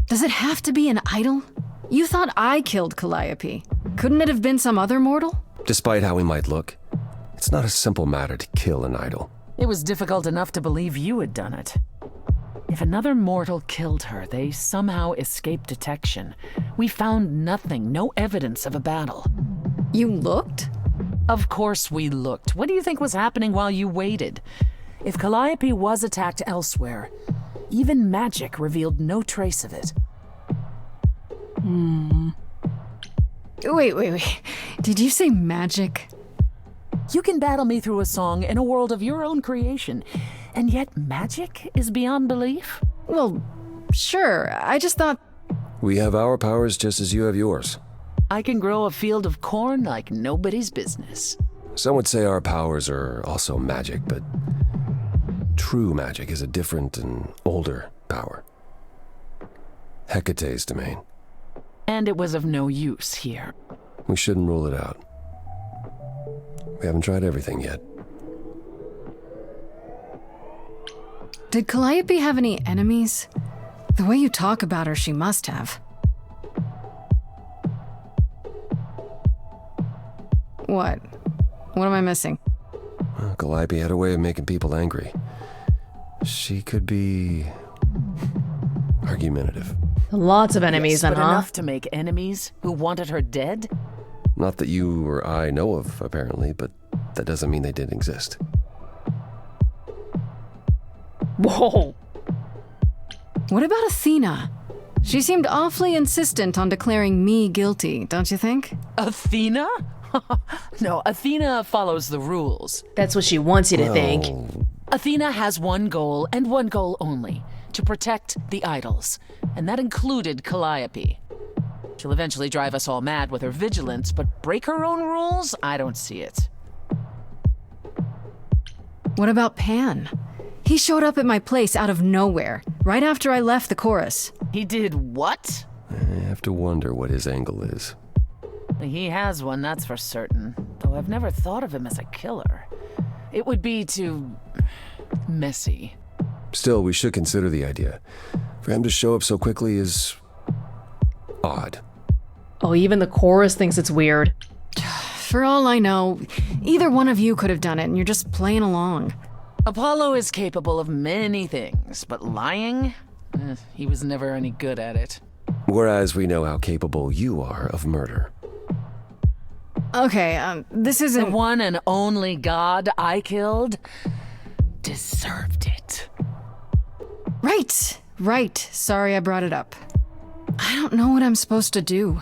Does it have to be an idol? You thought I killed Calliope. Couldn't it have been some other mortal? Despite how he might look, it's not a simple matter to kill an idol. It was difficult enough to believe you had done it. If another mortal killed her, they somehow escaped detection. We found nothing, no evidence of a battle. You looked? Of course we looked. What do you think was happening while you waited? If Calliope was attacked elsewhere, even magic revealed no trace of it. Wait. Did you say magic? You can battle me through a song in a world of your own creation, and yet magic is beyond belief? Well, sure. I just thought... We have our powers just as you have yours. I can grow a field of corn like nobody's business. Some would say our powers are also magic, but true magic is a different and older power. Hecate's domain. And it was of no use here. We shouldn't rule it out. We haven't tried everything yet. Did Calliope have any enemies? The way you talk about her, she must have. What? What am I missing? Well, Calliope had a way of making people angry. She could be argumentative. Lots of enemies, yes, then, but huh? enough to make enemies who wanted her dead? Not that you or I know of, apparently, but that doesn't mean they didn't exist. Whoa. What about Athena? She seemed awfully insistent on declaring me guilty, don't you think? Athena? No, Athena follows the rules. That's what she wants you to think. Athena has one goal, and one goal only: to protect the idols. And that included Calliope. She'll eventually drive us all mad with her vigilance, but break her own rules? I don't see it. What about Pan? He showed up at my place out of nowhere, right after I left the chorus. He did what? I have to wonder what his angle is. He has one, that's for certain. Though I've never thought of him as a killer. It would be too... messy. Still, we should consider the idea. For him to show up so quickly is... odd. Oh, even the chorus thinks it's weird. For all I know, either one of you could have done it and you're just playing along. Apollo is capable of many things, but lying? He was never any good at it. Whereas we know how capable you are of murder. Okay, this The isn't... one and only god I killed deserved it. Right. Sorry I brought it up. I don't know what I'm supposed to do.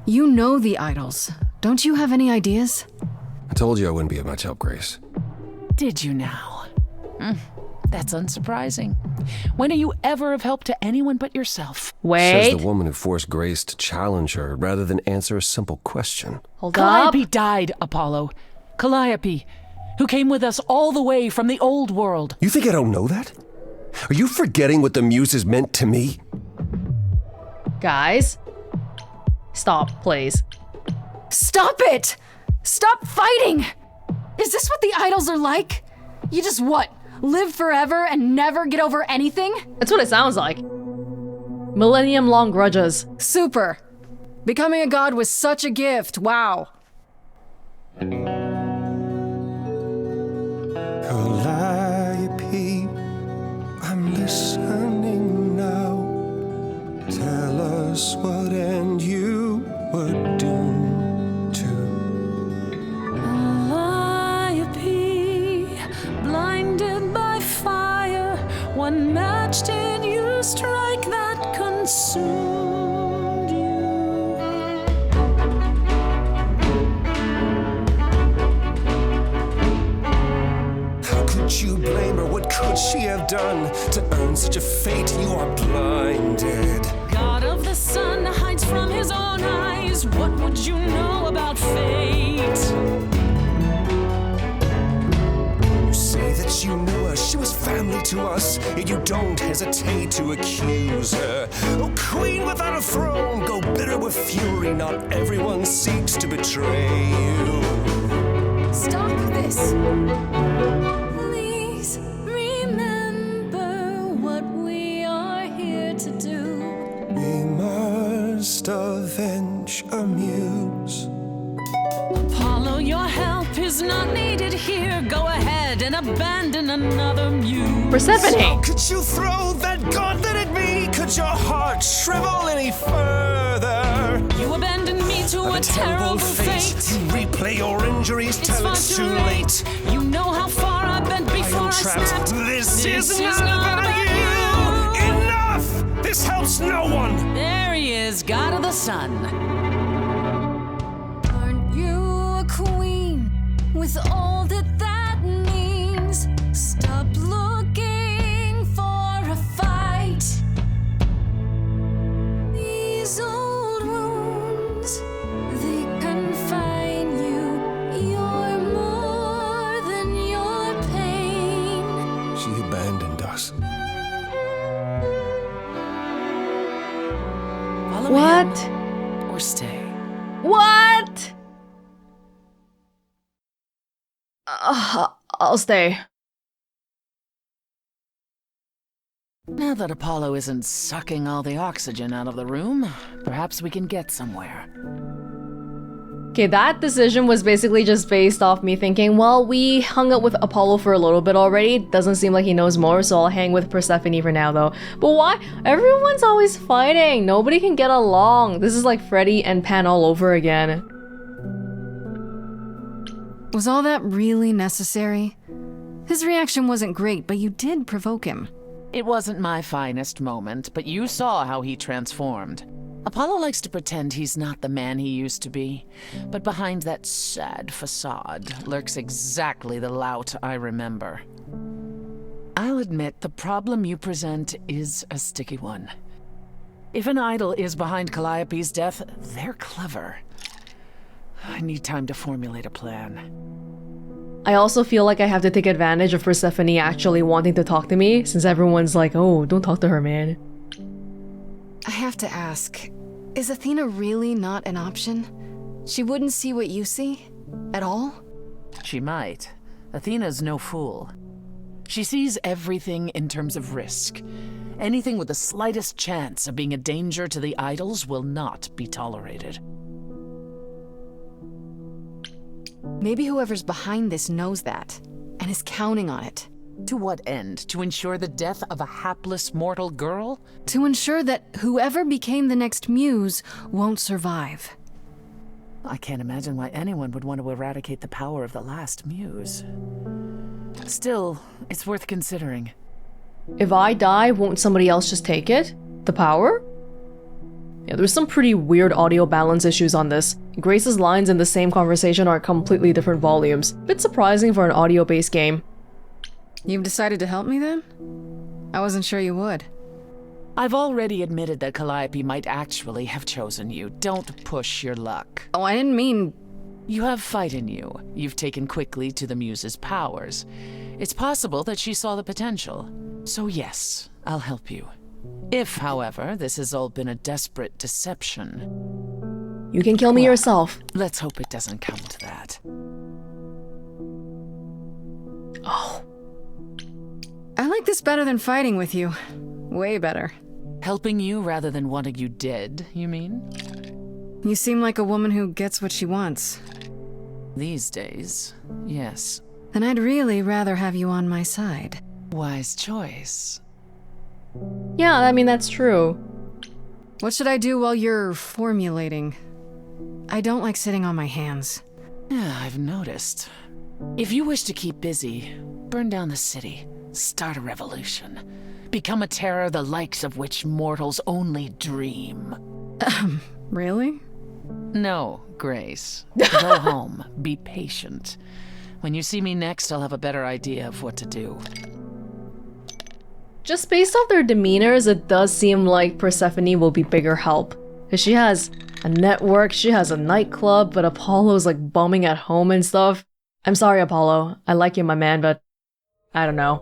You know the idols. Don't you have any ideas? I told you I wouldn't be of much help, Grace. Did you now? That's unsurprising. When are you ever of help to anyone but yourself? Wait. Says the woman who forced Grace to challenge her rather than answer a simple question. Hold up. Calliope died, Apollo. Calliope, who came with us all the way from the old world. You think I don't know that? Are you forgetting what the Muses meant to me? Guys. Stop, please. Stop it! Stop fighting! Is this what the idols are like? You just what? Live forever and never get over anything? That's what it sounds like. Millennium-long grudges. Super. Becoming a god was such a gift. Wow. Calliope, I'm listening now. Tell us what end you were doomed to. Calliope, blinded by fire, one match did you strike that consumed you. How could you blame her? What could she have done to earn such a fate? You are blinded. God of the sun hides from his own eyes. What would you know about fate? You say that you knew her, she was family to us, yet you don't hesitate to accuse her. Oh, queen without a throne, go bitter with fury. Not everyone seeks to betray you. Stop this. Please remember what we are here to do. We must avenge a muse. Apollo, your help is not needed here. Go ahead. dead and abandon another muse. Persephone! How could you throw that gauntlet at me? Could your heart shrivel any further? You abandoned me to a terrible fate. You replay your injuries till far it's too late. You know how far I bent before I Trapped. snapped. This is not about you. Enough! This helps no one. There he is, god of the sun. Aren't you a queen with all that means? Stop looking for a fight. These old wounds, they confine you. You're more than your pain. She abandoned us. Follow What? him or stay. What? I'll stay. Now that Apollo isn't sucking all the oxygen out of the room, perhaps we can get somewhere. Okay, that decision was basically just based off me thinking, well, we hung out with Apollo for a little bit already. Doesn't seem like he knows more, so I'll hang with Persephone for now, though. But why? Everyone's always fighting. Nobody can get along. This is like Freddy and Pan all over again. Was all that really necessary? His reaction wasn't great, but you did provoke him. It wasn't my finest moment, but you saw how he transformed. Apollo likes to pretend he's not the man he used to be, but behind that sad facade lurks exactly the lout I remember. I'll admit the problem you present is a sticky one. If an idol is behind Calliope's death, they're clever. I need time to formulate a plan. I also feel like I have to take advantage of Persephone actually wanting to talk to me, since everyone's like, oh, don't talk to her, man. I have to ask, is Athena really not an option? She wouldn't see what you see? At all? She might. Athena's no fool. She sees everything in terms of risk. Anything with the slightest chance of being a danger to the idols will not be tolerated. Maybe whoever's behind this knows that, and is counting on it. To what end? To ensure the death of a hapless mortal girl? To ensure that whoever became the next muse won't survive. I can't imagine why anyone would want to eradicate the power of the Last Muse. Still, it's worth considering. If I die, won't somebody else just take it? The power? Yeah, there's some pretty weird audio balance issues on this. Grace's lines in the same conversation are completely different volumes. Bit surprising for an audio-based game. You've decided to help me then? I wasn't sure you would. I've already admitted that Calliope might actually have chosen you. Don't push your luck. Oh, I didn't mean... You have fight in you. You've taken quickly to the Muse's powers. It's possible that she saw the potential. So yes, I'll help you. If, however, this has all been a desperate deception... You can kill me yourself. Let's hope it doesn't come to that. Oh. I like this better than fighting with you. Way better. Helping you rather than wanting you dead, you mean? You seem like a woman who gets what she wants. These days, yes. Then I'd really rather have you on my side. Wise choice. Yeah, I mean, that's true. What should I do while you're formulating? I don't like sitting on my hands. Yeah, I've noticed. If you wish to keep busy, burn down the city, start a revolution, become a terror the likes of which mortals only dream. Really? No, Grace. Go home. Be patient. When you see me next, I'll have a better idea of what to do. Just based off their demeanors, it does seem like Persephone will be bigger help. Because she has a network, she has a nightclub, but Apollo's like bumming at home and stuff. I'm sorry, Apollo. I like you, my man, but I don't know.